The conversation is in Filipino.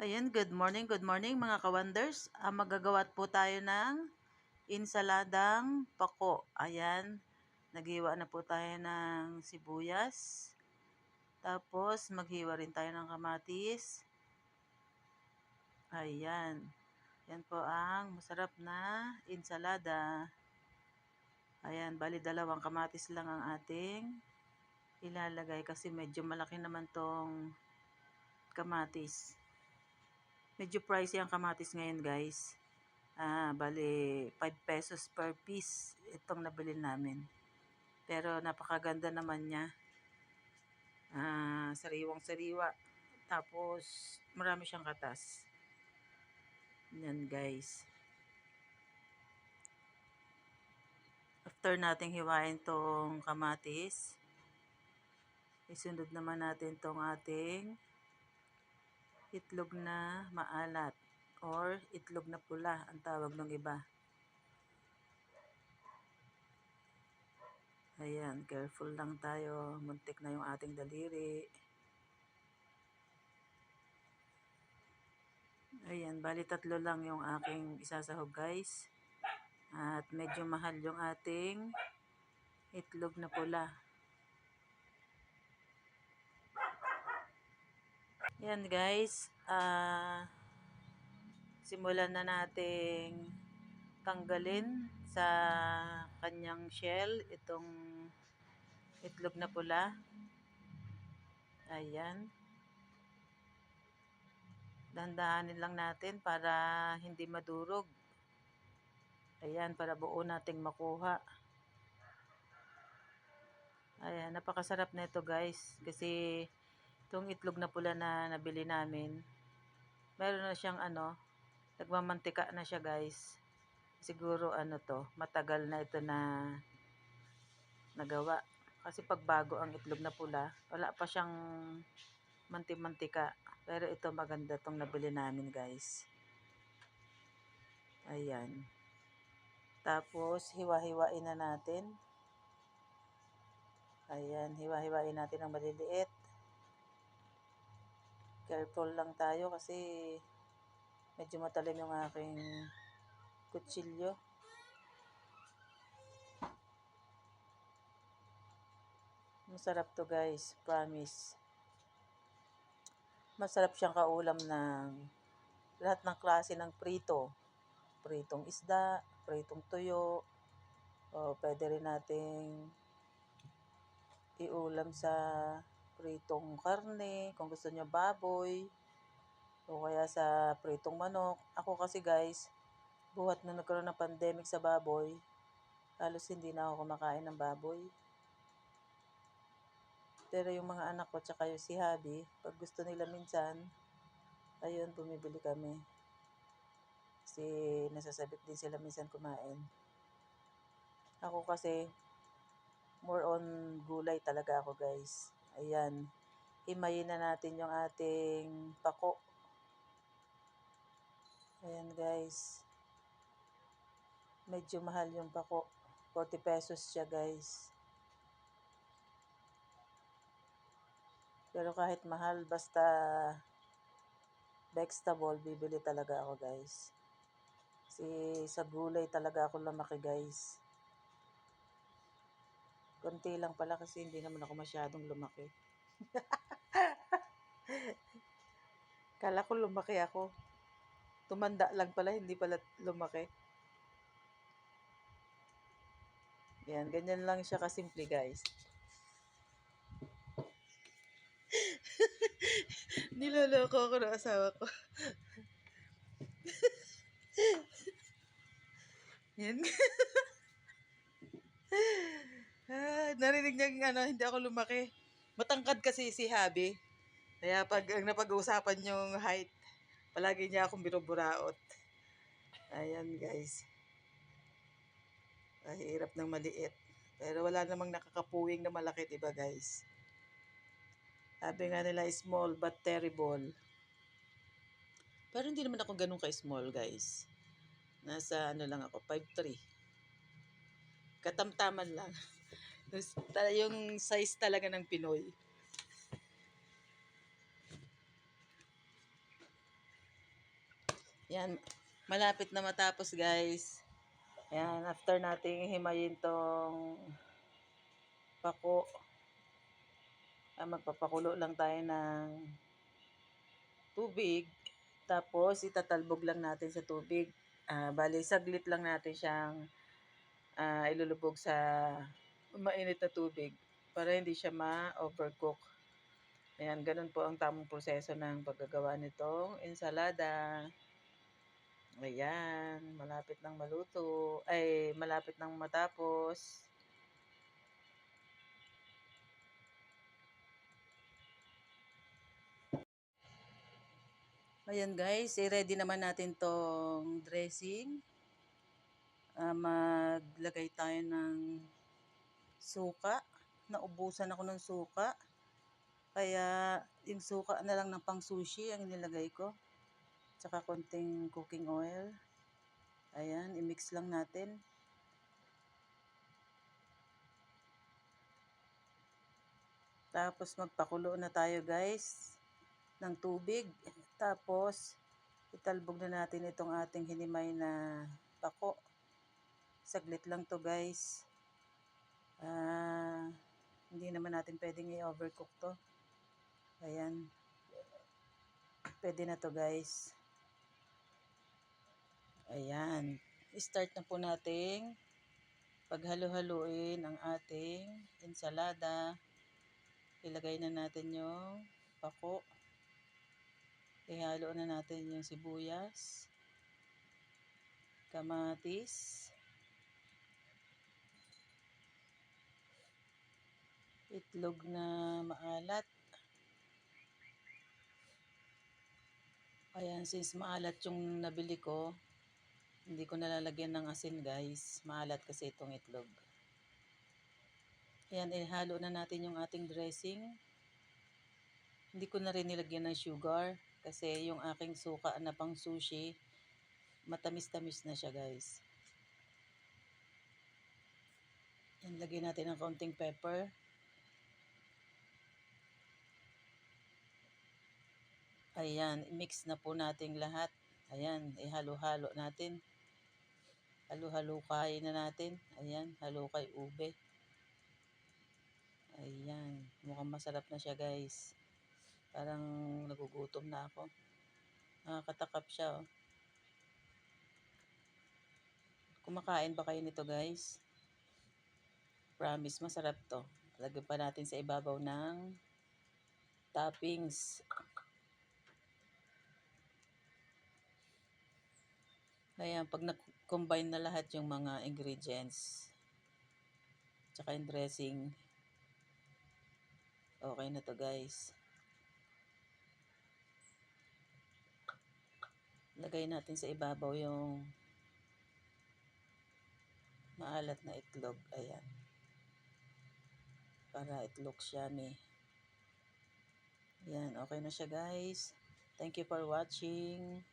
Ayan, good morning mga ka-wonders. Magagawa po tayo ng insaladang pako. Ayan, naghiwa na po tayo ng sibuyas. Tapos, maghiwa rin tayo ng kamatis. Ayan, yan po ang masarap na insalada. Ayan, bali dalawang kamatis lang ang ating ilalagay kasi medyo malaki naman tong kamatis. Medyo pricey ang kamatis ngayon, guys. Bali 5 pesos per piece itong nabili namin. Pero napakaganda naman niya. Sariwang-sariwa. Tapos marami siyang katas. Yan, guys. After nating hiwain tong kamatis, isunod naman natin tong ating itlog na maalat or itlog na pula ang tawag ng iba. Ayan, careful lang tayo. Muntik na yung ating daliri. Ayan, bali 3 lang yung aking isasahog, guys. At medyo mahal yung ating itlog na pula. Ayan, guys. Simulan na nating tanggalin sa kanyang shell itong itlog na pula. Ayan. Dahan-dahanin lang natin para hindi madurog. Ayan, para buo nating makuha. Ayan, napakasarap na ito, guys. Kasi itong itlog na pula na nabili namin, meron na siyang nagmamantika na siya, guys. Siguro matagal na ito na nagawa. Kasi pag bago ang itlog na pula, wala pa siyang manti-mantika. Pero ito maganda tong nabili namin, guys. Ayan. Tapos hiwa-hiwain na natin. Ayan, hiwa-hiwain natin ang maliliit. Careful lang tayo kasi medyo matalim yung aking kutsilyo. Masarap to, guys, promise. Masarap siyang kaulam ng lahat ng klase ng prito. Pritong isda, pritong tuyo, o pwede rin nating iulam sa pritong karne, kung gusto nyo baboy, o kaya sa pritong manok. Ako kasi, guys, buhat na nagkaroon ng pandemic sa baboy, halos hindi na ako kumakain ng baboy. Pero yung mga anak ko tsaka yung si Habi, pag gusto nila minsan, ayun, bumibili kami. Kasi nasasabik din sila minsan kumain. Ako kasi, more on gulay talaga ako, guys. Ayan. Himayin na natin yung ating pako. Ayan, guys. Medyo mahal yung pako. 40 pesos siya, guys. Pero kahit mahal, basta vegetable, bibili talaga ako, guys. Kasi sa gulay talaga ako lumaki, guys. Konti lang pala kasi hindi naman ako masyadong lumaki. Kala ko lumaki ako. Tumanda lang pala, hindi pala lumaki. Yan, ganyan lang siya kasimple, guys. Niloloko ako ng asawa ko. Yan. Narinig niya hindi ako lumaki. Matangkad kasi si Habi. Kaya pag napag-uusapan yung height, palagi niya akong binuburaot. Ayan, guys. Hirap ng maliit. Pero wala namang nakakapuwing na malaki, diba, guys? Sabi nga nila, small but terrible. Pero hindi naman ako ganun ka-small, guys. Nasa lang ako, 5'3". Katamtaman lang. Yung size talaga ng Pinoy. Yan, malapit na matapos guys. Yan, after nating himayin tong pako, magpapakulo lang tayo ng tubig. Tapos, itatalbog lang natin sa tubig. Bali, saglit lang natin siyang ilulubog sa mainit na tubig para hindi siya ma-overcook. Ayan, ganun po ang tamang proseso ng paggagawa nitong ensalada. Ayan, malapit nang maluto. Ay, malapit nang matapos. Ayan guys, i-ready naman natin tong dressing. Maglagay tayo ng suka. Naubusan ako ng suka. Kaya yung suka na lang ng pang sushi ang nilagay ko. Tsaka konting cooking oil. Ayan, i-mix lang natin. Tapos magpakulo na tayo guys ng tubig. Tapos italbog na natin itong ating hinimay na pako. Saglit lang to guys. Hindi naman natin pwedeng i-overcook to. Ayan. Pwede na to guys. Ayan. Start na po nating paghalo-haluin ang ating ensalada. Ilagay na natin yung pako. Ihalo na natin yung sibuyas, kamatis, itlog na maalat. Ayan, since maalat yung nabili ko, hindi ko nalalagyan ng asin guys. Maalat kasi itong itlog. Ayan, ihalo na natin yung ating dressing. Hindi ko na rin nilagyan ng sugar kasi yung aking suka na pang sushi, matamis-tamis na siya guys. Ayan, lagyan natin ng konting pepper. Ayan, i-mix na po natin lahat. Ayan, ihalo-halo natin. Halo-halukay na natin. Ayan, halukay ube. Ayan, mukhang masarap na siya guys. Parang nagugutom na ako. Nakakatakap siya oh. Kumakain ba kayo nito guys? Promise, masarap to. Lagyan pa natin sa ibabaw ng toppings. Ayan, pag na-combine na lahat yung mga ingredients, tsaka yung dressing, okay na to guys. Lagay natin sa ibabaw yung maalat na itlog. Ayan. Para it looks yummy. Ayan, okay na siya guys. Thank you for watching.